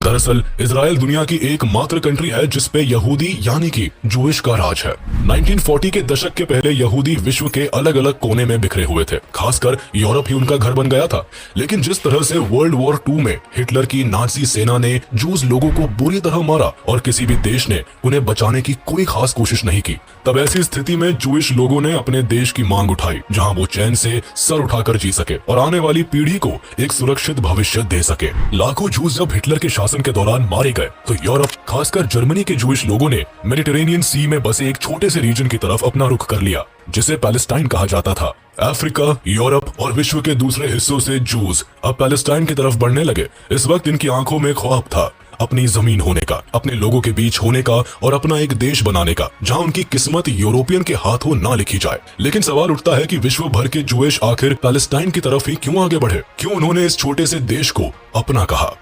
दरअसल इजराइल दुनिया की एकमात्र कंट्री है जिसपे यहूदी यानी कि जूइश का राज है। 1940 के दशक के पहले यहूदी विश्व के अलग अलग कोने में बिखरे हुए थे, खासकर यूरोप ही उनका घर बन गया था। लेकिन जिस तरह से वर्ल्ड वॉर 2 में हिटलर की नाजी सेना ने जूस लोगों को बुरी तरह मारा और किसी भी देश ने उन्हें बचाने की कोई खास कोशिश नहीं की, तब ऐसी स्थिति में जूइश लोगों ने अपने देश की मांग उठाई जहां वो चैन से सर उठाकर जी सके और आने वाली पीढ़ी को एक सुरक्षित भविष्य दे सके। लाखों जूस जब हिटलर के शासन के दौरान मारे गए तो यूरोप, खासकर जर्मनी के जूइश लोगों ने मेडिटेरेनियन सी में बसे एक छोटे से रीजन की तरफ अपना रुख कर लिया जिसे पैलेस्टाइन कहा जाता था। अफ्रीका, यूरोप और विश्व के दूसरे हिस्सों से जूस अब पैलेस्टाइन की तरफ बढ़ने लगे। इस वक्त इनकी आंखों में ख्वाब था अपनी जमीन होने का, अपने लोगों के बीच होने का और अपना एक देश बनाने का जहां उनकी किस्मत यूरोपियन के हाथों ना लिखी जाए। लेकिन सवाल उठता है कि विश्व भर के जूइश आखिर पैलेस्टाइन की तरफ ही क्यों आगे बढ़े? क्यों उन्होंने इस छोटे से देश को अपना कहा?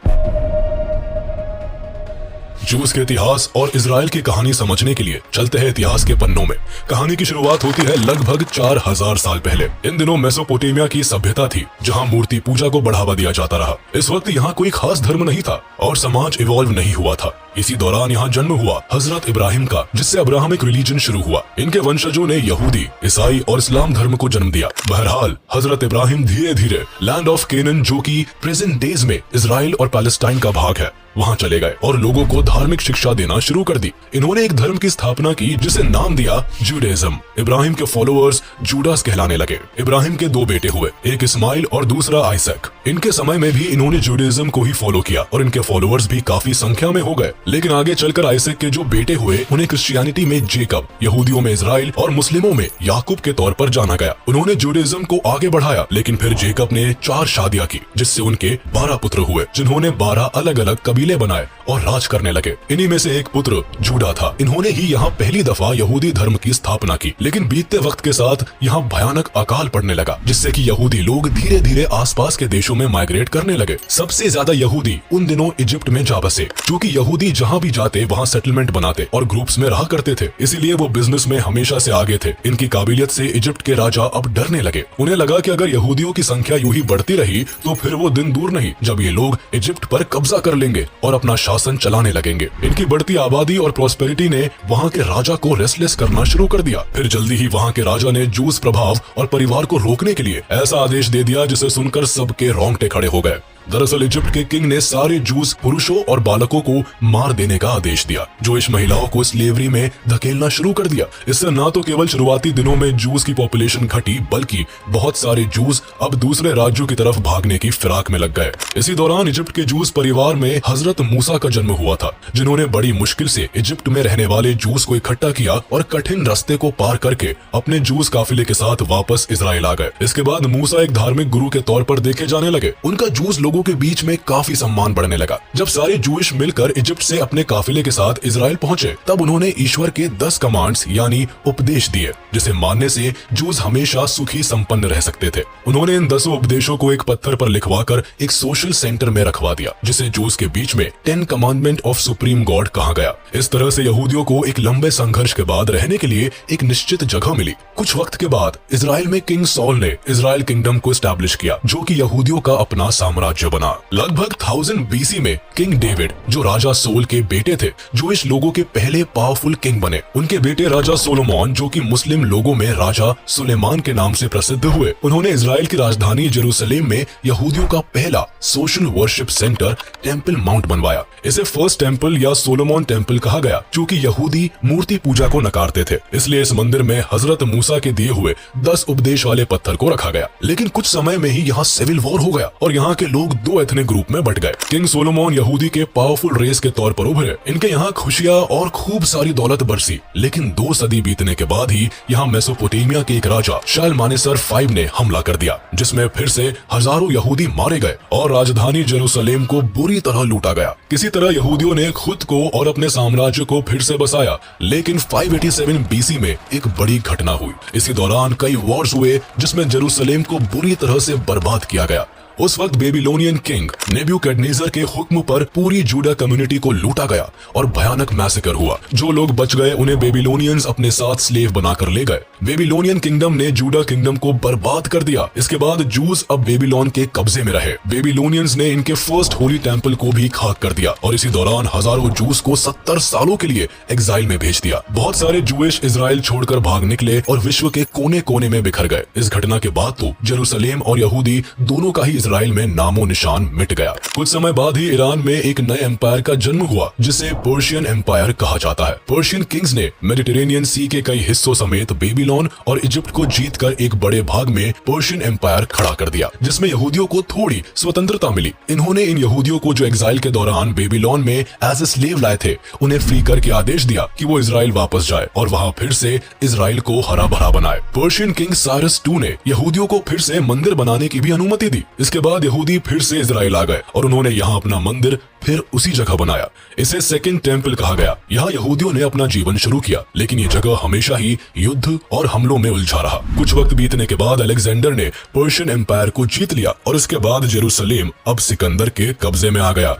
जूस के इतिहास और इजराइल की कहानी समझने के लिए चलते हैं इतिहास के पन्नों में। कहानी की शुरुआत होती है लगभग 4000 साल पहले। इन दिनों मेसोपोटामिया की सभ्यता थी जहां मूर्ति पूजा को बढ़ावा दिया जाता रहा। इस वक्त यहाँ कोई खास धर्म नहीं था और समाज इवॉल्व नहीं हुआ था। इसी दौरान यहाँ जन्म हुआ हजरत इब्राहिम का, जिससे अब्राहमिक रिलीजन शुरू हुआ। इनके वंशजों ने यहूदी, ईसाई और इस्लाम धर्म को जन्म दिया। बहरहाल हजरत इब्राहिम धीरे धीरे लैंड ऑफ केनन, जो कि प्रेजेंट डेज में इजराइल और पैलेस्टाइन का भाग है, वहां चले गए और लोगों को धार्मिक शिक्षा देना शुरू कर दी। इन्होंने एक धर्म की स्थापना की जिसे नाम दिया जूडाइज्म। इब्राहिम के फॉलोअर्स जूडास कहलाने लगे। इब्राहिम के 2 बेटे हुए, एक इस्माइल और दूसरा आइसैक। इनके समय में भी इन्होंने जूडाइज्म को ही फॉलो किया और इनके फॉलोअर्स भी काफी संख्या में हो गए। लेकिन आगे चलकर आइसैक के जो बेटे हुए उन्हें क्रिश्चियनिटी में जेकब, यहूदियों में इजराइल और मुस्लिमों में याकूब के तौर पर जाना गया। उन्होंने जूडाइज्म को आगे बढ़ाया, लेकिन फिर जेकब ने 4 शादियां की जिससे उनके 12 पुत्र हुए, जिन्होंने 12 अलग अलग कबीले बनाए और राज करने लगे। इन्हीं में से एक पुत्र जूडा था। इन्होंने ही यहाँ पहली दफा यहूदी धर्म की स्थापना की। लेकिन बीतते वक्त के साथ यहाँ भयानक अकाल पड़ने लगा, जिससे कि यहूदी लोग धीरे धीरे आसपास के देशों में माइग्रेट करने लगे। सबसे ज्यादा यहूदी उन दिनों इजिप्ट में जा बसे, क्योंकि यहूदी जहाँ भी जाते वहाँ सेटलमेंट बनाते और ग्रुप्स में रहा करते थे। इसीलिए वो बिजनेस में हमेशा से आगे थे। इनकी काबिलियत से इजिप्ट के राजा अब डरने लगे। उन्हें लगा कि अगर यहूदियों की संख्या यूं ही बढ़ती रही तो फिर वो दिन दूर नहीं जब ये लोग इजिप्ट पर कब्जा कर लेंगे और अपना शासन चलाने लगेंगे। इनकी बढ़ती आबादी और प्रॉस्पेरिटी ने वहाँ के राजा को रेस्टलेस करना शुरू कर दिया। फिर जल्दी ही वहाँ के राजा ने जूस प्रभाव और परिवार को रोकने के लिए ऐसा आदेश दे दिया जिसे सुनकर सबके रोंगटे खड़े हो गए। दरअसल इजिप्ट के किंग ने सारे जूस पुरुषों और बालकों को मार देने का आदेश दिया। जूइश महिलाओं को स्लेवरी में धकेलना शुरू कर दिया। इससे न तो केवल शुरुआती दिनों में जूस की पॉपुलेशन घटी, बल्कि बहुत सारे जूस अब दूसरे राज्यों की तरफ भागने की फिराक में लग गए। इसी दौरान इजिप्ट के जूस परिवार में हजरत मूसा का जन्म हुआ था, जिन्होंने बड़ी मुश्किल से इजिप्ट में रहने वाले जूस को इकट्ठा किया और कठिन रास्ते को पार करके अपने जूस काफिले के साथ वापस इजराइल आ गए। इसके बाद मूसा एक धार्मिक गुरु के तौर पर देखे जाने लगे। उनका जूस लोगों के बीच में काफी सम्मान बढ़ने लगा। जब सारे जूइश मिलकर इजिप्ट से अपने काफिले के साथ इजराइल पहुंचे, तब उन्होंने ईश्वर के 10 कमांड्स यानी उपदेश दिए, जिसे मानने से जूस हमेशा सुखी संपन्न रह सकते थे। उन्होंने इन 10 उपदेशों को एक पत्थर पर लिखवाकर एक सोशल सेंटर में रखवा दिया, जिसे जूस के बीच में 10 कमांडमेंट ऑफ सुप्रीम गॉड कहा गया। इस तरह से यहूदियों को एक लंबे संघर्ष के बाद रहने के लिए एक निश्चित जगह मिली। कुछ वक्त के बाद इजराइल में किंग सॉल ने इजराइल किंगडम को एस्टैब्लिश किया, जो कि यहूदियों का अपना साम्राज्य बना। लगभग 1000 BC में किंग डेविड, जो राजा सोल के बेटे थे, जूइश लोगों के पहले पावरफुल किंग बने। उनके बेटे राजा सोलोमन, जो कि मुस्लिम लोगों में राजा सुलेमान के नाम से प्रसिद्ध हुए, उन्होंने इजराइल की राजधानी जेरूसलेम में यहूदियों का पहला social worship centre temple mount बनवाया। इसे फर्स्ट टेम्पल या सोलोमन टेम्पल कहा गया, क्योंकि यहूदी मूर्ति पूजा को नकारते थे। इसलिए इस मंदिर में हजरत मूसा के दिए हुए 10 उपदेश वाले पत्थर को रखा गया। लेकिन कुछ समय में ही यहाँ सिविल वॉर हो गया और यहाँ के लोग 2 एथनिक ग्रुप में बट गए। किंग सोलोमन यहूदी के पावरफुल रेस के तौर पर उभरे। इनके यहाँ खुशियां और खूब सारी दौलत बरसी। लेकिन 2 सदी बीतने के बाद ही यहाँ मेसोपोटामिया के एक राजा शालमानेसर 5 ने हमला कर दिया, जिसमें फिर से हजारों यहूदी मारे गए और राजधानी जेरूसलेम को बुरी तरह लूटा गया। किसी तरह यहूदियों ने खुद को और अपने साम्राज्य को फिर से बसाया। लेकिन 587 BC में एक बड़ी घटना हुई। इसी दौरान कई वॉर्स हुए, जिसमें जेरूसलेम को बुरी तरह से बर्बाद किया गया। उस वक्त बेबीलोनियन किंग नेबुकदनेस्सर के हुक्म पर पूरी जूडा कम्युनिटी को लूटा गया और भयानक मैसेकर हुआ। जो लोग बच गए उन्हें बेबीलोनियंस अपने साथ स्लेव बनाकर ले गए। बेबीलोनियन किंगडम ने जूडा किंगडम को बर्बाद कर दिया। इसके बाद जूस अब बेबीलोन के कब्जे में रहे। बेबीलोनियंस ने इनके फर्स्ट होली टेंपल को भी खाक कर दिया और इसी दौरान हजारों जूस को 70 सालों के लिए एग्जाइल में भेज दिया। बहुत सारे जूइश इजराइल छोड़कर भाग निकले और विश्व के कोने कोने में बिखर गए। इस घटना के बाद तो जेरूसलेम और यहूदी दोनों का ही इजराइल में नामो निशान मिट गया। कुछ समय बाद ही ईरान में एक नए एम्पायर का जन्म हुआ जिसे पर्शियन एम्पायर कहा जाता है। पर्शियन किंग्स ने मेडिटेरेनियन सी के कई हिस्सों समेत बेबीलोन और इजिप्ट को जीतकर एक बड़े भाग में पर्शियन एम्पायर खड़ा कर दिया, जिसमें यहूदियों को थोड़ी स्वतंत्रता मिली। इन्होंने इन यहूदियों को जो एग्जाइल के दौरान बेबीलोन में एज ए स्लेव लाए थे उन्हें फ्री करके आदेश दिया कि वो इजराइल वापस जाए और वहाँ फिर से इजराइल को हरा भरा बनाए। पर्शियन किंग साइरस II ने यहूदियों को फिर से मंदिर बनाने की भी अनुमति दी। इसके बाद यहूदी फिर से इजराइल आ गए और उन्होंने यहाँ अपना मंदिर फिर उसी जगह बनाया। इसे सेकंड टेंपल कहा गया। यहाँ यहूदियों ने अपना जीवन शुरू किया, लेकिन ये जगह हमेशा ही युद्ध और हमलों में उलझा रहा। कुछ वक्त बीतने के बाद अलेक्जेंडर ने पर्शियन एम्पायर को जीत लिया और इसके बाद जेरूसलेम अब सिकंदर के कब्जे में आ गया।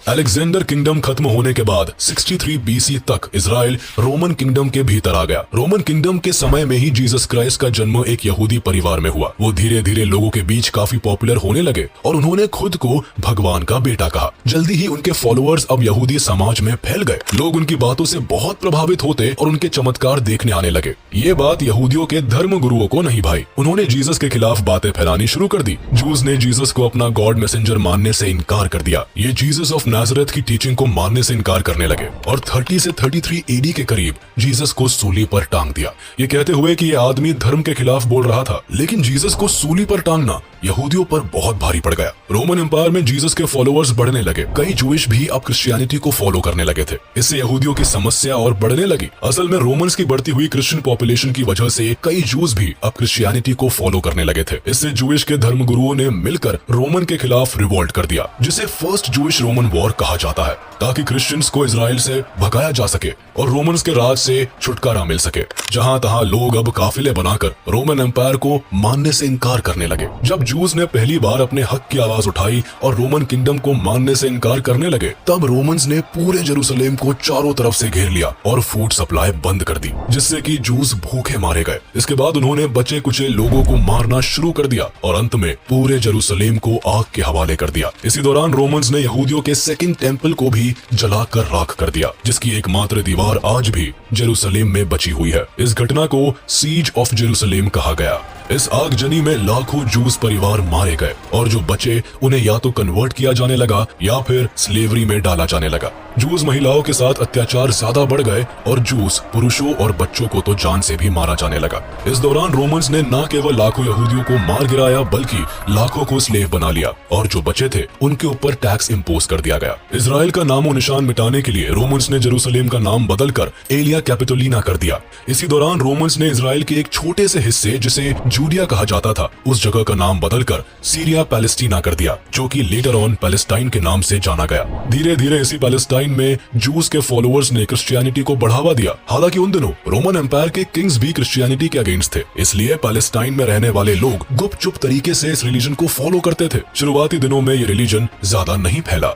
अलेक्जेंडर किंगडम खत्म होने के बाद 63 BC तक इजराइल रोमन किंगडम के भीतर आ गया। रोमन किंगडम के समय में ही जीसस क्राइस्ट का जन्म एक यहूदी परिवार में हुआ। वो धीरे धीरे लोगों के बीच काफी पॉपुलर होने लगे और उन्होंने खुद को भगवान का बेटा कहा। जल्दी ही उनके फॉलोअर्स अब यहूदी समाज में फैल गए। लोग उनकी बातों से बहुत प्रभावित होते और उनके चमत्कार देखने आने लगे। ये बात यहूदियों के धर्म गुरुओं को नहीं भाई। उन्होंने जीसस के खिलाफ बातें फैलानी शुरू कर दी। जूस ने जीसस को अपना गॉड मैसेंजर मानने से इनकार कर दिया। ये जीसस ऑफ नाजरेथ की टीचिंग को मानने से इनकार करने लगे और 30 से 33 AD के करीब जीसस को सूली पर टांग दिया, ये कहते हुए कि ये आदमी धर्म के खिलाफ बोल रहा था। लेकिन जीसस को सूली पर टांगना यहूदियों पर बहुत भारी पड़ गया। रोमन एम्पायर में जीसस के फॉलोअर्स बढ़ने लगे। कई जूइश भी अब क्रिश्चियनिटी को फॉलो करने लगे थे। इससे यहूदियों की समस्या और बढ़ने लगी। असल में रोमन्स की बढ़ती हुई क्रिश्चियन पॉपुलेशन की वजह से कई जूस भी अब क्रिश्चियनिटी को फॉलो करने लगे थे। इससे जूइश के धर्म गुरुओं ने मिलकर रोमन के खिलाफ रिवोल्ट कर दिया, जिसे फर्स्ट जूइश रोमन वॉर कहा जाता है, ताकि क्रिश्चियंस को इजराइल से भगाया जा सके और रोमन्स के राज से छुटकारा मिल सके। जहां तहां लोग अब काफिले बनाकर रोमन एम्पायर को मानने से इनकार करने लगे। जब जूस ने पहली बार अपने हक की आवाज उठाई और रोमन किंगडम को मानने से इनकार करने लगे, तब रोमन्स ने पूरे जेरूसलेम को चारों तरफ से घेर लिया और फूड सप्लाई बंद कर दी, जिससे कि जूस भूखे मारे गए। इसके बाद उन्होंने बचे कुचे लोगों को मारना शुरू कर दिया और अंत में पूरे जेरूसलेम को आग के हवाले कर दिया। इसी दौरान रोमन्स ने यहूदियों के सेकंड टेंपल को भी जलाकर राख कर दिया, जिसकी एकमात्र दीवार आज भी जेरूसलेम में बची हुई है। इस घटना को सीज ऑफ जेरूसलेम कहा गया। इस आगजनी में लाखों जूस परिवार मारे गए और जो बचे उन्हें या तो कन्वर्ट किया जाने लगा या फिर स्लेवरी में डाला जाने लगा। जूस महिलाओं के साथ अत्याचार ज्यादा बढ़ गए और जूस पुरुषों और बच्चों को तो जान से भी मारा जाने लगा। इस दौरान रोमन्स ने न केवल लाखों यहूदियों को मार गिराया, बल्कि लाखों को स्लेव बना लिया और जो बचे थे उनके ऊपर टैक्स इम्पोज कर दिया गया। इजराइल का नामो निशान मिटाने के लिए रोमन्स ने जेरूसलेम का नाम बदलकर एलिया कैपिटोलिना कर दिया। इसी दौरान रोमन्स ने इजराइल के एक छोटे से हिस्से, जिसे जूडिया कहा जाता था, उस जगह का नाम बदलकर सीरिया पैलेस्टीना कर दिया, जो कि लेटर ऑन पैलेस्टाइन के नाम से जाना गया। धीरे धीरे इसी पैलेस्टाइन में जूस के फॉलोअर्स ने क्रिश्चियनिटी को बढ़ावा दिया। हालांकि उन दिनों रोमन एम्पायर के किंग्स भी क्रिश्चियनिटी के अगेंस्ट थे, इसलिए पैलेस्टाइन में रहने वाले लोग गुपचुप तरीके से इस रिलीजन को फॉलो करते थे। शुरुआती दिनों में ये रिलीजन ज्यादा नहीं फैला।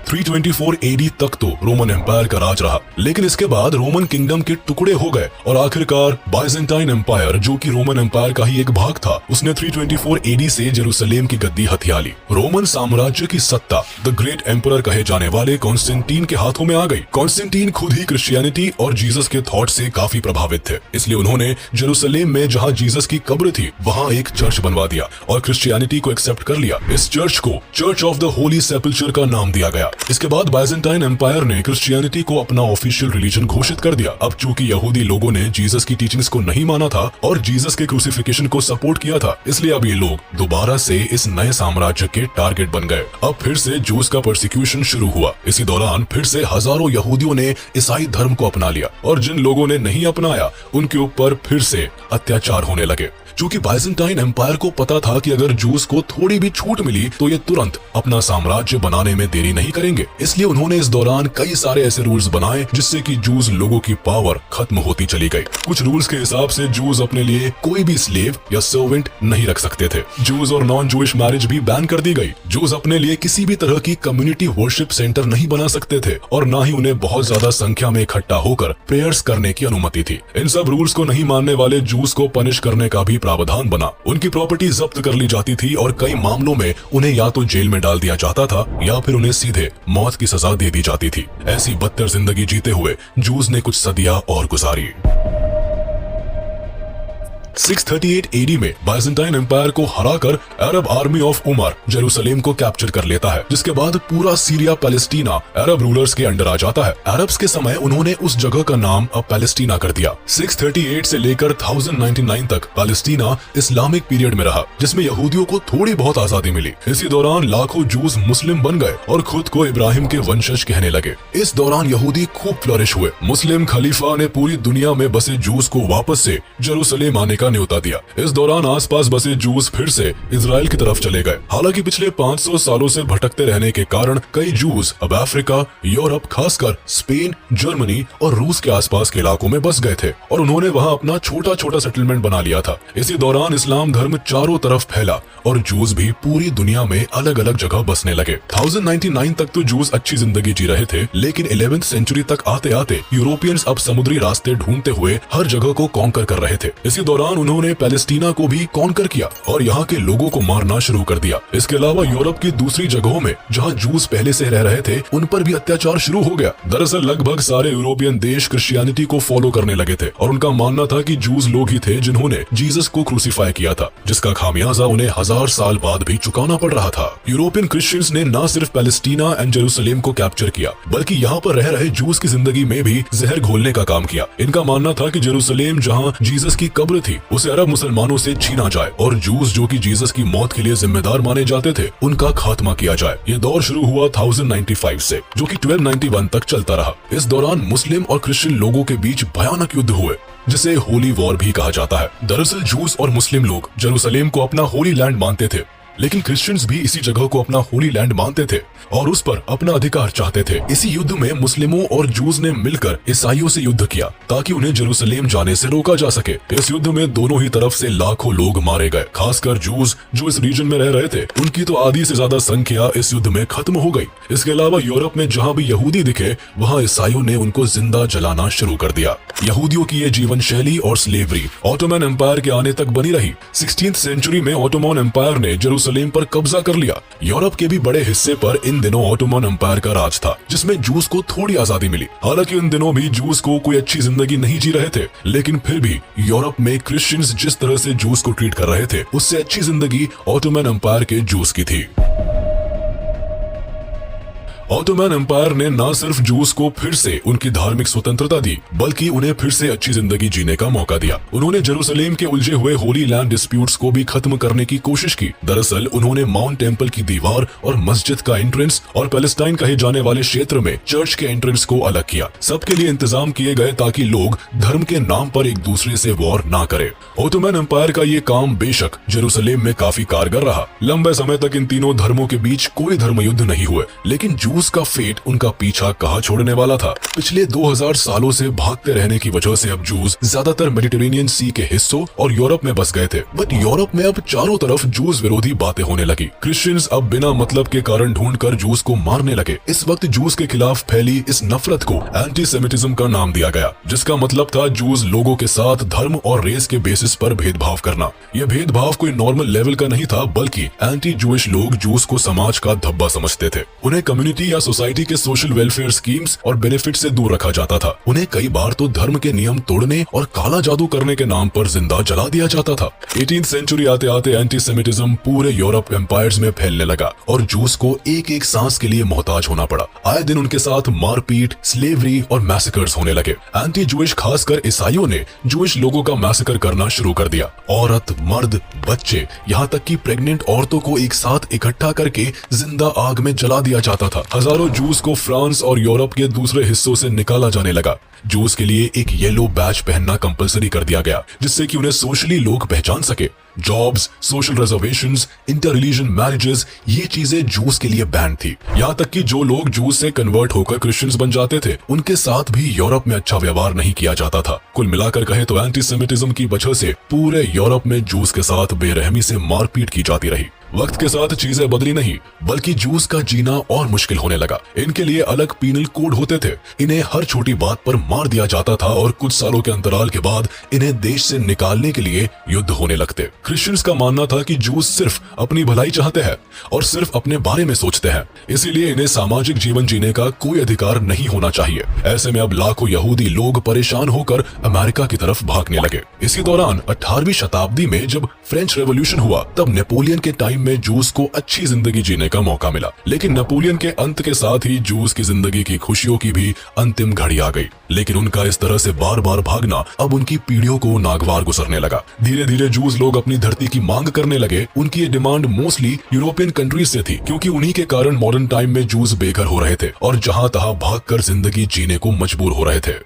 324 AD तक तो रोमन एम्पायर का राज रहा, लेकिन इसके बाद रोमन किंगडम के टुकड़े हो गए और आखिरकार बाइजेंटाइन एम्पायर, जो कि रोमन एम्पायर का ही एक भाग था, उसने 324 AD से जेरूसलेम की गद्दी हथिया ली। रोमन साम्राज्य की सत्ता द ग्रेट एम्परर कहे जाने वाले कॉन्स्टेंटीन के हाथों में आ गई। कॉन्स्टेंटीन खुद ही क्रिश्चियनिटी और जीसस के थॉट से काफी प्रभावित थे, इसलिए उन्होंने जेरूसलेम में जहाँ जीसस की कब्र थी वहाँ एक चर्च बनवा दिया और क्रिश्चियनिटी को एक्सेप्ट कर लिया। इस चर्च को चर्च ऑफ द होली सेपल्चर का नाम दिया गया। इसके बाद बाइजेंटाइन एम्पायर ने क्रिश्चियनिटी को अपना ऑफिशियल रिलीजन घोषित कर दिया। अब चूंकि यहूदी लोगों ने जीसस की टीचिंग्स को नहीं माना था और जीसस के क्रूसिफिकेशन को सपोर्ट किया था, इसलिए अब ये लोग दोबारा से इस नए साम्राज्य के टारगेट बन गए। अब फिर से जूस का परसिक्यूशन शुरू हुआ। इसी दौरान फिर से हजारों यहूदियों ने ईसाई धर्म को अपना लिया और जिन लोगों ने नहीं अपनाया उनके ऊपर फिर से अत्याचार होने लगे। क्योंकि बाइजेंटाइन एम्पायर को पता था कि अगर जूस को थोड़ी भी छूट मिली तो ये तुरंत अपना साम्राज्य बनाने में देरी नहीं करेंगे। इसलिए उन्होंने इस दौरान कई सारे ऐसे रूल्स बनाए जिससे कि जूस लोगों की पावर खत्म होती चली गई। कुछ रूल्स के हिसाब से जूस अपने लिए कोई भी स्लेव या सर्वेंट नहीं रख सकते थे। जूस और नॉन जूइश मैरिज भी बैन कर दी गई। जूस अपने लिए किसी भी तरह की कम्युनिटी वर्शिप सेंटर नहीं बना सकते थे और न ही उन्हें बहुत ज्यादा संख्या में इकट्ठा होकर प्रेयर्स करने की अनुमति थी। इन सब रूल्स को नहीं मानने वाले जूस को पनिश करने का भी प्रावधान बना। उनकी प्रॉपर्टी जब्त कर ली जाती थी और कई मामलों में उन्हें या तो जेल में डाल दिया जाता था या फिर उन्हें सीधे मौत की सजा दे दी जाती थी। ऐसी बदतर जिंदगी जीते हुए जूस ने कुछ सदियां और गुजारी। 638 एडी में बाइजेंटाइन एम्पायर को हराकर अरब आर्मी ऑफ उमर जेरूसलेम को कैप्चर कर लेता है, जिसके बाद पूरा सीरिया पैलेस्टीना अरब रूलर्स के अंडर आ जाता है। अरब्स के समय उन्होंने उस जगह का नाम अब पैलेस्टीना कर दिया। 638 से लेकर 1099 तक पैलेस्टीना इस्लामिक पीरियड में रहा, जिसमें यहूदियों को थोड़ी बहुत आजादी मिली। इसी दौरान लाखों जूस मुस्लिम बन गए और खुद को इब्राहिम के वंशज कहने लगे। इस दौरान यहूदी खूब फ्लरिश हुए। मुस्लिम खलीफा ने पूरी दुनिया में बसे जूस को वापस से जेरूसलेम आने का न्योता दिया। इस दौरान आसपास बसे जूस फिर से इजराइल की तरफ चले गए। हालांकि पिछले 500 सालों से भटकते रहने के कारण कई जूस अब अफ्रीका, यूरोप, खासकर स्पेन, जर्मनी और रूस के आसपास के इलाकों में बस गए थे और उन्होंने वहां अपना छोटा छोटा सेटलमेंट बना लिया था। इसी दौरान इस्लाम धर्म चारों तरफ फैला और जूस भी पूरी दुनिया में अलग अलग जगह बसने लगे। 1099 तक तो जूस अच्छी जिंदगी जी रहे थे, लेकिन 11th सेंचुरी तक आते आते यूरोपियंस अब समुद्री रास्ते ढूंढते हुए हर जगह को कॉन्कर कर रहे थे। इसी दौरान उन्होंने पैलेस्टीना को भी कॉन्कर किया और यहाँ के लोगों को मारना शुरू कर दिया। इसके अलावा यूरोप की दूसरी जगहों में जहाँ जूस पहले से रह रहे थे उन पर भी अत्याचार शुरू हो गया। दरअसल लगभग सारे यूरोपियन देश क्रिश्चियनिटी को फॉलो करने लगे थे और उनका मानना था कि जूस लोग ही थे जिन्होंने जीसस को क्रूसीफाई किया था, जिसका खामियाजा उन्हें 1000 साल बाद भी चुकाना पड़ रहा था। यूरोपियन क्रिश्चियंस ने न सिर्फ पैलेस्टीना एंड जेरूसलेम को कैप्चर किया, बल्कि यहाँ पर रह रहे जूस की जिंदगी में भी जहर घोलने का काम किया। इनका मानना था कि जेरूसलेम जहाँ जीसस की कब्र थी उसे अरब मुसलमानों से छीना जाए और जूस जो कि जीसस की मौत के लिए जिम्मेदार माने जाते थे उनका खात्मा किया जाए। ये दौर शुरू हुआ 1095 से, जो कि 1291 तक चलता रहा। इस दौरान मुस्लिम और क्रिश्चियन लोगों के बीच भयानक युद्ध हुए, जिसे होली वॉर भी कहा जाता है। दरअसल जूस और मुस्लिम लोग जेरूसलेम को अपना होली लैंड मानते थे, लेकिन क्रिश्चियंस भी इसी जगह को अपना होली लैंड मानते थे और उस पर अपना अधिकार चाहते थे। इसी युद्ध में मुस्लिमों और जूस ने मिलकर ईसाइयों से युद्ध किया ताकि उन्हें जेरूसलेम जाने से रोका जा सके। इस युद्ध में दोनों ही तरफ से लाखों लोग मारे गए। खासकर जूस जो इस रीजन में रह रहे थे उनकी तो आधी से ज्यादा संख्या इस युद्ध में खत्म हो गई। इसके अलावा यूरोप में जहाँ भी यहूदी दिखे वहाँ ईसाइयों ने उनको जिंदा जलाना शुरू कर दिया। यहूदियों की ये जीवन शैली और स्लेवरी ऑटोमन एम्पायर के आने तक बनी रही। 16th सेंचुरी में ऑटोमन एम्पायर ने जेरूसलेम पर कब्जा कर लिया। यूरोप के भी बड़े हिस्से पर इन दिनों ऑटोमन एम्पायर का राज था, जिसमें जूस को थोड़ी आजादी मिली। हालांकि इन दिनों भी जूस को कोई अच्छी जिंदगी नहीं जी रहे थे, लेकिन फिर भी यूरोप में क्रिश्चियंस जिस तरह से जूस को ट्रीट कर रहे थे उससे अच्छी जिंदगी ऑटोमन एम्पायर के जूस की थी। ऑटोमन एम्पायर ने न सिर्फ जूस को फिर से उनकी धार्मिक स्वतंत्रता दी, बल्कि उन्हें फिर से अच्छी जिंदगी जीने का मौका दिया। उन्होंने जेरूसलेम के उलझे हुए होली लैंड डिस्प्यूट्स को भी खत्म करने की कोशिश की। दरअसल उन्होंने माउंट टेम्पल की दीवार और मस्जिद का एंट्रेंस और पैलेस्टाइन कहे जाने वाले क्षेत्र में चर्च के एंट्रेंस को अलग किया। सबके लिए इंतजाम किए गए ताकि लोग धर्म के नाम पर एक दूसरे से वॉर ना करे। ऑटोमन एम्पायर का ये काम बेशक जेरूसलेम में काफी कारगर रहा। लंबे समय तक इन तीनों धर्मों के बीच कोई धर्म युद्ध नहीं हुए, लेकिन जूस का फेट उनका पीछा कहाँ छोड़ने वाला था। पिछले 2000 सालों से भागते रहने की वजह से अब जूस ज्यादातर मेडिटेरेनियन सी के हिस्सों और यूरोप में बस गए थे। बट यूरोप में अब चारों तरफ जूस विरोधी बातें होने लगी। क्रिश्चियंस अब बिना मतलब के कारण ढूंढकर जूस को मारने लगे। इस वक्त जूस के खिलाफ फैली इस नफरत को एंटीसेमिटिज्म का नाम दिया गया, जिसका मतलब था जूस लोगों के साथ धर्म और रेस के बेसिस पर भेदभाव करना। यह भेदभाव कोई नॉर्मल लेवल का नहीं था, बल्कि एंटी जूइश लोग जूस को समाज का धब्बा समझते थे। उन्हें कम्युनिटी या सोसाइटी के सोशल वेलफेयर स्कीम्स और बेनिफिट से दूर रखा जाता था। उन्हें कई बार तो धर्म के नियम तोड़ने और काला जादू करने के नाम पर जिंदा जला दिया जाता था। 18th सेंचुरी आते आते एंटीसेमिटिज्म पूरे यूरोप एम्पायर्स में फैलने लगा और जूस को एक एक सांस के लिए मोहताज होना पड़ा। आए दिन उनके साथ मारपीट, स्लेवरी और मैसेकर्स होने लगे। एंटी जूइश खासकर ईसाइयों ने जूइश लोगों का मैसेकर करना शुरू कर दिया। औरत, मर्द, बच्चे, यहाँ तक कि प्रेग्नेंट औरतों को एक साथ इकट्ठा करके जिंदा आग में जला दिया जाता था। हजारों जूस को फ्रांस और यूरोप के दूसरे हिस्सों से निकाला जाने लगा। जूस के लिए एक येलो बैच पहनना कंपलसरी कर दिया गया, जिससे कि उन्हें सोशली लोग पहचान सके। Jobs, social reservations, inter religion marriages, ये चीजें जूस के लिए बैन थी। यहाँ तक कि जो लोग जूस से कन्वर्ट होकर क्रिश्चियंस बन जाते थे, उनके साथ भी यूरोप में अच्छा व्यवहार नहीं किया जाता था। कुल मिलाकर कहे तो एंटीसेमिटिज्म की वजह से पूरे यूरोप में जूस के साथ बेरहमी से मारपीट की जाती रही। वक्त के साथ चीजें बदली नहीं, बल्कि जूस का जीना और मुश्किल होने लगा। इनके लिए अलग पीनल कोड होते थे, इन्हें हर छोटी बात पर मार दिया जाता था और कुछ सालों के अंतराल के बाद इन्हें देश से निकालने के लिए युद्ध होने लगते। क्रिश्चियंस का मानना था कि जूस सिर्फ अपनी भलाई चाहते हैं और सिर्फ अपने बारे में सोचते हैं, इसीलिए इन्हें सामाजिक जीवन जीने का कोई अधिकार नहीं होना चाहिए। ऐसे में अब लाखों यहूदी लोग परेशान होकर अमेरिका की तरफ भागने लगे। इसी दौरान 18वीं शताब्दी में जब फ्रेंच रेवोल्यूशन हुआ, तब नेपोलियन के टाइम में जूस को अच्छी जिंदगी जीने का मौका मिला। लेकिन नेपोलियन के अंत के साथ ही जूस की जिंदगी की खुशियों की भी अंतिम घड़ी आ गई। लेकिन उनका इस तरह से बार बार भागना अब उनकी पीढ़ियों को नागवार गुजरने लगा। धीरे धीरे जूस लोग अपनी धरती की मांग करने लगे। उनकी ये डिमांड मोस्टली यूरोपियन कंट्रीज से थी, क्योंकि उन्हीं के कारण मॉडर्न टाइम में जूस बेघर हो रहे थे और जहां तहां भागकर जिंदगी जीने को मजबूर हो रहे थे।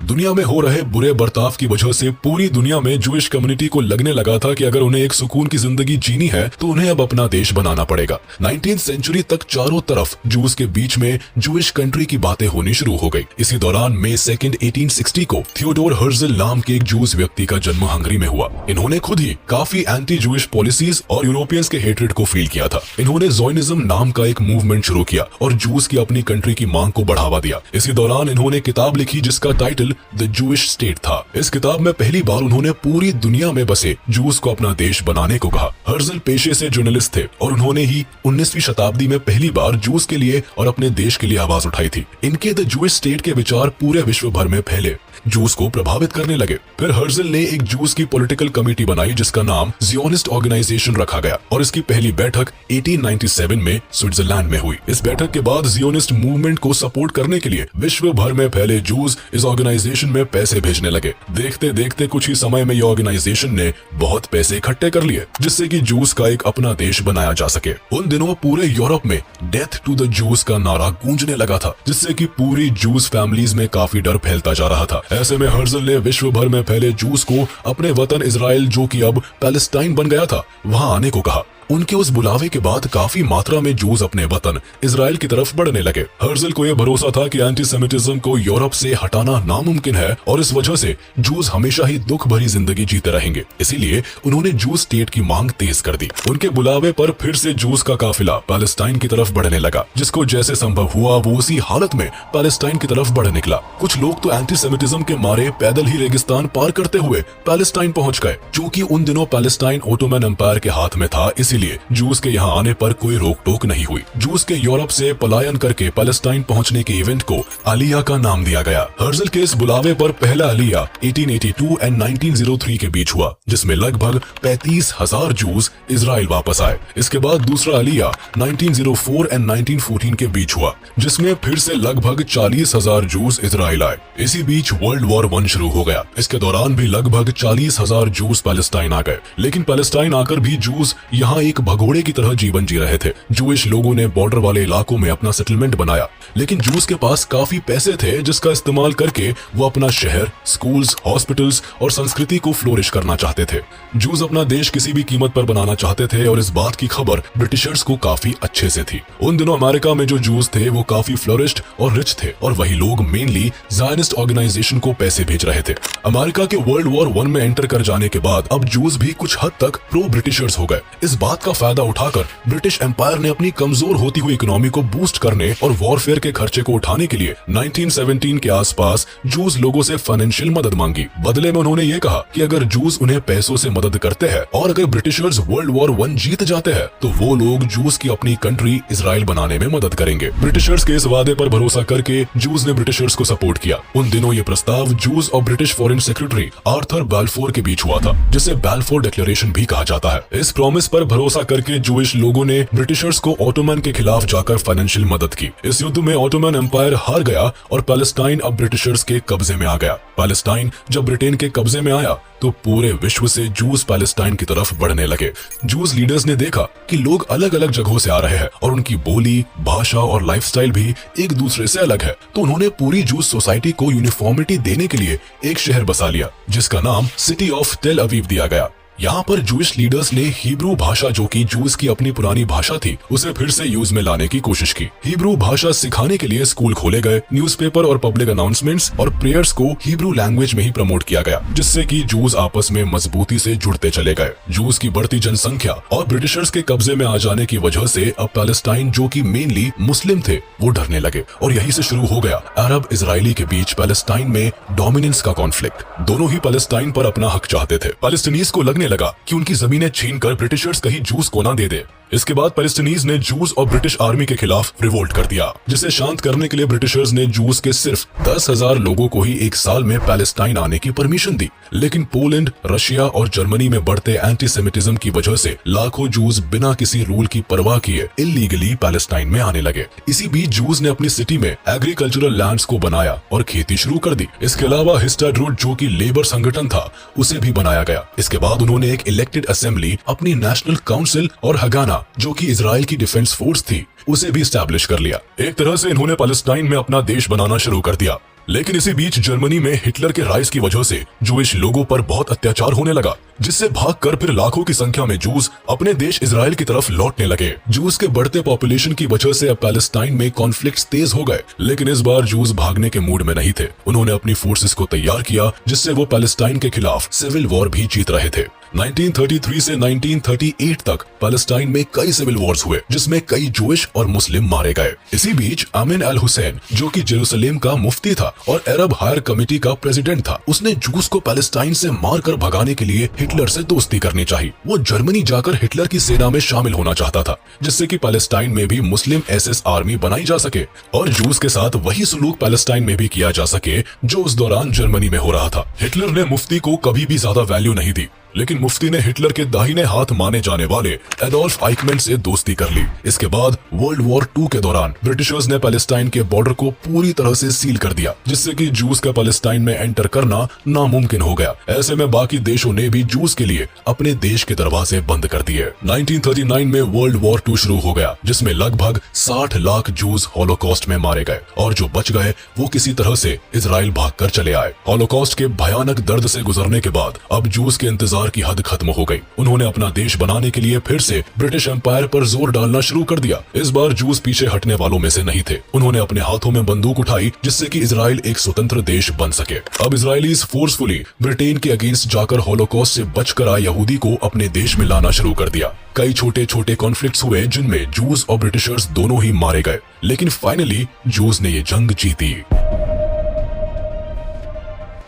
दुनिया में हो रहे बुरे बर्ताव की वजह से पूरी दुनिया में जूइश कम्युनिटी को लगने लगा था कि अगर उन्हें एक सुकून की जिंदगी जीनी है तो उन्हें अब अपना देश बनाना पड़ेगा। 19वीं सेंचुरी तक चारों तरफ जूस के बीच में जूइश कंट्री की बातें होनी शुरू हो गई। इसी दौरान मई 2, 1860 को थियोडोर हर्जल नाम के एक जूस व्यक्ति का जन्म हंगरी में हुआ। इन्होंने खुद ही काफी एंटी जूइश पॉलिसीज और यूरोपियंस के हेट्रेड को फील किया था। इन्होंने ज़ोनिज्म नाम का एक मूवमेंट शुरू किया और जूस की अपनी कंट्री की मांग को बढ़ावा दिया। इसी दौरान इन्होंने किताब लिखी जिसका टाइटल द जूइश स्टेट था। इस किताब में पहली बार उन्होंने पूरी दुनिया में बसे जूस को अपना देश बनाने को कहा। हर्जल पेशे से जर्नलिस्ट थे और उन्होंने ही 19वीं शताब्दी में पहली बार जूस के लिए और अपने देश के लिए आवाज उठाई थी। इनके द जूइश स्टेट के विचार पूरे विश्व भर में फैले, जूस को प्रभावित करने लगे। फिर हर्जल ने एक जूस की पॉलिटिकल कमेटी बनाई जिसका नाम जियोनिस्ट ऑर्गेनाइजेशन रखा गया और इसकी पहली बैठक 1897 में स्विट्जरलैंड में हुई। इस बैठक के बाद जियोनिस्ट मूवमेंट को सपोर्ट करने के लिए विश्व भर में फैले जूस इस ऑर्गेनाइजेशन में पैसे भेजने लगे। देखते देखते कुछ ही समय में ये ऑर्गेनाइजेशन ने बहुत पैसे इकट्ठे कर लिए, जिससे कि जूस का एक अपना देश बनाया जा सके। उन दिनों पूरे यूरोप में डेथ टू द जूस का नारा गूंजने लगा था, जिससे कि पूरी जूस फैमिलीज में काफी डर फैलता जा रहा था। ऐसे में हर्जल ने विश्व भर में फैले जूस को अपने वतन इजराइल, जो कि अब पैलेस्टाइन बन गया था, वहां आने को कहा। उनके उस बुलावे के बाद काफी मात्रा में जूस अपने वतन इजराइल की तरफ बढ़ने लगे। हर्जल को यह भरोसा था कि एंटीसेमिटिज्म को यूरोप से हटाना नामुमकिन है और इस वजह से जूस हमेशा ही दुख भरी जिंदगी जीते रहेंगे। इसीलिए उन्होंने जूस स्टेट की मांग तेज कर दी। उनके बुलावे पर फिर से जूस का काफिला पैलेस्टाइन की तरफ बढ़ने लगा, जिसको जैसे संभव हुआ वो उसी हालत में पैलेस्टाइन की तरफ बढ़ निकला। कुछ लोग तो एंटीसेमिटिज्म के मारे पैदल ही रेगिस्तान पार करते हुए पैलेस्टाइन पहुंच गए। चूंकि उन दिनों पैलेस्टाइन ओटोमन एम्पायर के हाथ में था, इसीलिए जूस के यहाँ आने पर कोई रोक टोक नहीं हुई। जूस के यूरोप से पलायन करके पैलेस्टाइन पहुंचने के इवेंट को आलिया का नाम दिया गया। हर्जल के इस बुलावे पर पहला आलिया 1882 एंड 1903 के बीच हुआ, जिसमें लगभग 35,000 जूस इजराइल वापस आए। इसके बाद दूसरा आलिया 1904 एंड 1914 के बीच हुआ, जिसमें फिर से लगभग 40,000 जूस इजराइल आए। इसी बीच वर्ल्ड वॉर 1 शुरू हो गया। इसके दौरान भी लगभग 40,000 जूस पैलेस्टाइन आ गए। लेकिन पैलेस्टाइन आकर भी जूस यहाँ एक भगोड़े की तरह जीवन जी रहे थे। जूइश लोगों ने बॉर्डर वाले इलाकों में अपना सेटलमेंट बनाया, लेकिन जूस के पास काफी पैसे थे जिसका इस्तेमाल करके वो अपना शहर, स्कूल्स, हॉस्पिटल्स और संस्कृति को फ्लोरिश करना चाहते थे। जूस अपना देश किसी भी कीमत पर बनाना चाहते थे और इस बात की खबर ब्रिटिशर्स को काफी अच्छे से थी। उन दिनों अमेरिका में जो जूस थे वो काफी फ्लोरिश्ड और रिच थे और वही लोग मेनली ज़ायनिस्ट ऑर्गेनाइजेशन को पैसे भेज रहे थे। अमेरिका के वर्ल्ड वॉर 1 में एंटर कर जाने के बाद अब जूस भी कुछ हद तक प्रो ब्रिटिशर्स हो गए। इस बात का फायदा उठाकर ब्रिटिश एम्पायर ने अपनी कमजोर होती हुई इकोनॉमी को बूस्ट करने और वॉरफेयर के खर्चे को उठाने के लिए 1917 के आसपास जूस लोगों से फाइनेंशियल मदद मांगी। बदले में उन्होंने ये कहा कि अगर जूस उन्हें पैसों से मदद करते हैं और अगर ब्रिटिशर्स वर्ल्ड वॉर 1 जीत जाते हैं तो वो लोग जूस की अपनी कंट्री इजराइल बनाने में मदद करेंगे। ब्रिटिशर्स के इस वादे पर भरोसा करके जूस ने ब्रिटिशर्स को सपोर्ट किया। उन दिनों ये प्रस्ताव जूस और British foreign secretary Arthur Balfour के बीच हुआ था, जिसे बैल्फोर डिक्लेरेशन भी कहा जाता है। इस प्रॉमिस पर भरोसा भरोसा करके जूइश लोगों ने ब्रिटिशर्स को ऑटोमन के खिलाफ जाकर फाइनेंशियल मदद की। इस युद्ध में ऑटोमन एम्पायर हार गया और पैलेस्टाइन अब ब्रिटिशर्स के कब्जे में आ गया। पैलेस्टाइन जब ब्रिटेन के कब्जे में आया तो पूरे विश्व से जूस पैलेस्टाइन की तरफ बढ़ने लगे। जूस लीडर्स ने देखा कि लोग अलग अलग जगहों से आ रहे हैं और उनकी बोली, भाषा और लाइफस्टाइल भी एक दूसरे से अलग है, तो उन्होंने पूरी जूस सोसाइटी को यूनिफॉर्मिटी देने के लिए एक शहर बसा लिया जिसका नाम सिटी ऑफ टेल अवीव दिया गया। यहाँ पर जूइश लीडर्स ने हिब्रू भाषा, जो कि जूस की अपनी पुरानी भाषा थी, उसे फिर से यूज में लाने की कोशिश की। हिब्रू भाषा सिखाने के लिए स्कूल खोले गए, न्यूज़पेपर और पब्लिक अनाउंसमेंट्स और प्रेयर्स को हिब्रू लैंग्वेज में ही प्रमोट किया गया, जिससे कि जूस आपस में मजबूती से जुड़ते चले गए। जूस की बढ़ती जनसंख्या और ब्रिटिशर्स के कब्जे में आ जाने की वजह से अब पैलेस्टाइन, जो कि मेनली मुस्लिम थे, वो डरने लगे और यहीं से शुरू हो गया अरब इजरायली के बीच पैलेस्टाइन में डोमिनेंस का कॉन्फ्लिक्ट। दोनों ही पैलेस्टाइन पर अपना हक चाहते थे। पैलेस्टीनीज को लगने लगा कि उनकी जमीनें छीनकर ब्रिटिशर्स कहीं जूस को ना दे दे। इसके बाद पैलेस्टीनीज ने जूस और ब्रिटिश आर्मी के खिलाफ रिवोल्ट कर दिया, जिसे शांत करने के लिए ब्रिटिशर्स ने जूस के सिर्फ 10,000 लोगों को ही एक साल में पैलेस्टाइन आने की परमिशन दी। लेकिन पोलैंड, रशिया और जर्मनी में बढ़ते एंटीसेमिटिज्म की वजह से लाखों जूस बिना किसी रूल की परवाह किए इलीगली पैलेस्टाइन में आने लगे। इसी बीच जूस ने अपनी सिटी में एग्रीकल्चरल लैंड्स को बनाया और खेती शुरू कर दी। इसके अलावा हिस्टाड्रूट, जो कि लेबर संगठन था, उसे भी बनाया गया। इसके बाद उन्होंने एक इलेक्टेड असेंबली, अपनी नेशनल काउंसिल और हगाना, जो कि इजराइल की डिफेंस फोर्स थी, उसे भी स्टैब्लिश कर लिया। एक तरह से इन्होंने पैलेस्टाइन में अपना देश बनाना शुरू कर दिया। लेकिन इसी बीच जर्मनी में हिटलर के राइज की वजह से जूइश लोगों पर बहुत अत्याचार होने लगा, जिससे भागकर फिर लाखों की संख्या में जूस अपने देश इजराइल की तरफ लौटने लगे। जूस के बढ़ते पॉपुलेशन की वजह से अब पैलेस्टाइन में कॉन्फ्लिक्ट्स तेज हो गए, लेकिन इस बार जूस भागने के मूड में नहीं थे। उन्होंने अपनी फोर्सेस को तैयार किया, जिससे वो पैलेस्टाइन के खिलाफ सिविल वॉर भी जीत रहे थे। 1933 से 1938 तक पैलेस्टाइन में कई सिविल वॉर्स हुए, जिसमें कई जूइश और मुस्लिम मारे गए। इसी बीच आमिन अल हुसैन, जो कि जेरूसलेम का मुफ्ती था और अरब हायर कमेटी का प्रेसिडेंट था, उसने जूस को पैलेस्टाइन से मारकर भगाने के लिए हिटलर से दोस्ती करनी चाहिए। वो जर्मनी जाकर हिटलर की सेना में शामिल होना चाहता था, जिससे कि पैलेस्टाइन में भी मुस्लिम एसएस आर्मी बनाई जा सके और जूस के साथ वही सुलूक पैलेस्टाइन में भी किया जा सके जो उस दौरान जर्मनी में हो रहा था। हिटलर ने मुफ्ती को कभी भी ज्यादा वैल्यू नहीं दी, लेकिन मुफ्ती ने हिटलर के दाहिने हाथ माने जाने वाले एडोल्फ आइकमैन से दोस्ती कर ली। इसके बाद वर्ल्ड वॉर 2 के दौरान ब्रिटिशर्स ने पैलेस्टाइन के बॉर्डर को पूरी तरह से सील कर दिया, जिससे कि जूस का पैलेस्टाइन में एंटर करना नामुमकिन हो गया। ऐसे में बाकी देशों ने भी जूस के लिए अपने देश के दरवाजे बंद कर दिए। 1939 में वर्ल्ड वॉर 2 शुरू हो गया, जिसमें लगभग 60 लाख जूस हॉलोकॉस्ट में मारे गए और जो बच गए वो किसी तरह से इजराइल भागकर चले आए। हॉलोकॉस्ट के भयानक दर्द से गुजरने के बाद अब जूस के इंतजार की हद खत्म हो गई। उन्होंने अपना देश बनाने के लिए फिर से ब्रिटिश एम्पायर पर जोर डालना शुरू कर दिया। इस बार जूस पीछे हटने वालों में से नहीं थे। उन्होंने अपने हाथों में बंदूक उठाई, जिससे कि इजराइल एक स्वतंत्र देश बन सके। अब इजरायलीज फोर्सफुली ब्रिटेन के अगेंस्ट जाकर हॉलोकॉस्ट से बचकर आए यहूदी को अपने देश में लाना शुरू कर दिया। कई छोटे छोटे कॉन्फ्लिक्ट्स हुए, जिनमें जूस और ब्रिटिशर्स दोनों ही मारे गए, लेकिन फाइनली जूस ने ये जंग जीती।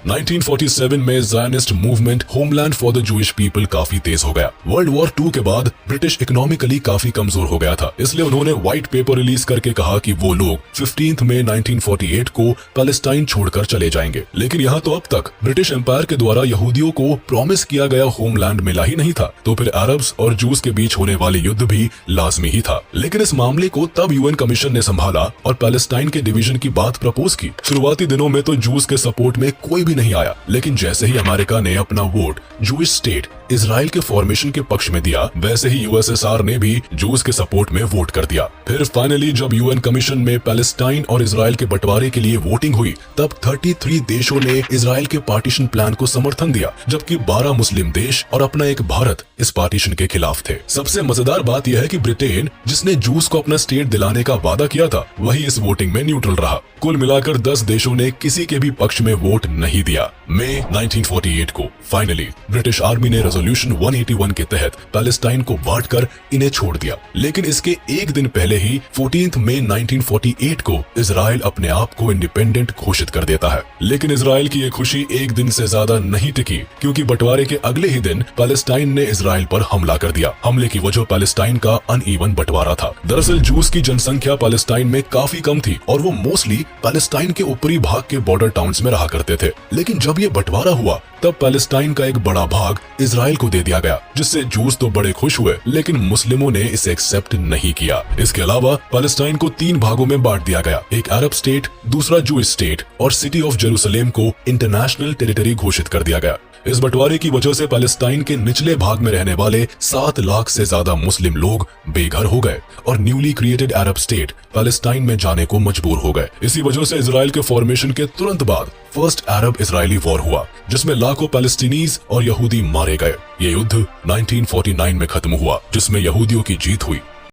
1947 में Zionist movement homeland for the Jewish people काफी तेज हो गया। वर्ल्ड वॉर 2 के बाद ब्रिटिश इकोनॉमिकली काफी कमजोर हो गया था, इसलिए उन्होंने व्हाइट पेपर रिलीज करके कहा कि वो लोग 15 मई 1948 को पैलेस्टाइन छोड़कर चले जाएंगे। लेकिन यहाँ तो अब तक ब्रिटिश एम्पायर के द्वारा यहूदियों को प्रॉमिस किया गया होमलैंड मिला ही नहीं था, तो फिर अरब्स और जूस के बीच होने वाले युद्ध भी लाजमी ही था। लेकिन इस मामले को तब यूएन कमीशन ने संभाला और पैलेस्टाइन के डिवीजन की बात प्रपोज की। शुरुआती दिनों में तो जूस के सपोर्ट में कोई नहीं आया, लेकिन जैसे ही अमेरिका ने अपना वोट जूइश स्टेट इजराइल के फॉर्मेशन के पक्ष में दिया, वैसे ही यूएसएसआर ने भी जूस के सपोर्ट में वोट कर दिया। फिर फाइनली जब यूएन कमीशन में पैलेस्टाइन और इजराइल के बंटवारे के लिए वोटिंग हुई, तब 33 देशों ने इजराइल के पार्टीशन प्लान को समर्थन दिया, जबकि 12 मुस्लिम देश और अपना एक भारत इस पार्टीशन के खिलाफ थे। सबसे मजेदार बात यह है कि ब्रिटेन, जिसने जूस को अपना स्टेट दिलाने का वादा किया था, वही इस वोटिंग में न्यूट्रल रहा। कुल मिलाकर 10 देशों ने किसी के भी पक्ष में वोट नहीं दिया। मई 1948 को फाइनली ब्रिटिश आर्मी ने रेजोल्यूशन 181 के तहत पैलेस्टाइन को बांटकर इन्हें छोड़ दिया। लेकिन इसके एक दिन पहले ही 14 मई 1948 को इजराइल अपने आप को इंडिपेंडेंट घोषित कर देता है। लेकिन इजराइल की ये खुशी एक दिन से ज्यादा नहीं टिकी, क्योंकि बंटवारे के अगले ही दिन पैलेस्टाइन ने इजराइल पर हमला कर दिया। हमले की वजह पैलेस्टाइन का अनइवन बंटवारा था। दरअसल जूस की जनसंख्या पैलेस्टाइन में काफी कम थी और वो मोस्टली पैलेस्टाइन के ऊपरी भाग के बॉर्डर टाउन्स में रहा करते थे। लेकिन जब ये बंटवारा हुआ तब पैलेस्टाइन का एक बड़ा भाग इजराइल को दे दिया गया, जिससे जूस तो बड़े खुश हुए लेकिन मुस्लिमों ने इसे एक्सेप्ट नहीं किया। इसके अलावा पैलेस्टाइन को 3 भागों में बांट दिया गया, एक अरब स्टेट, दूसरा जूइश स्टेट और सिटी ऑफ जेरूसलेम को इंटरनेशनल टेरिटरी घोषित कर दिया गया। इस बंटवारे की वजह से पैलेस्टाइन के निचले भाग में रहने वाले 7 लाख से ज्यादा मुस्लिम लोग बेघर हो गए और न्यूली क्रिएटेड अरब स्टेट पैलेस्टाइन में जाने को मजबूर हो गए। इसी वजह से इजराइल के फॉर्मेशन के तुरंत बाद फर्स्ट अरब इजरायली वॉर हुआ, जिसमें लाखों पैलेस्टीनीज और यहूदी मारे गए। ये युद्ध 1949 में खत्म हुआ, जिसमें यहूदियों की जीत हुई।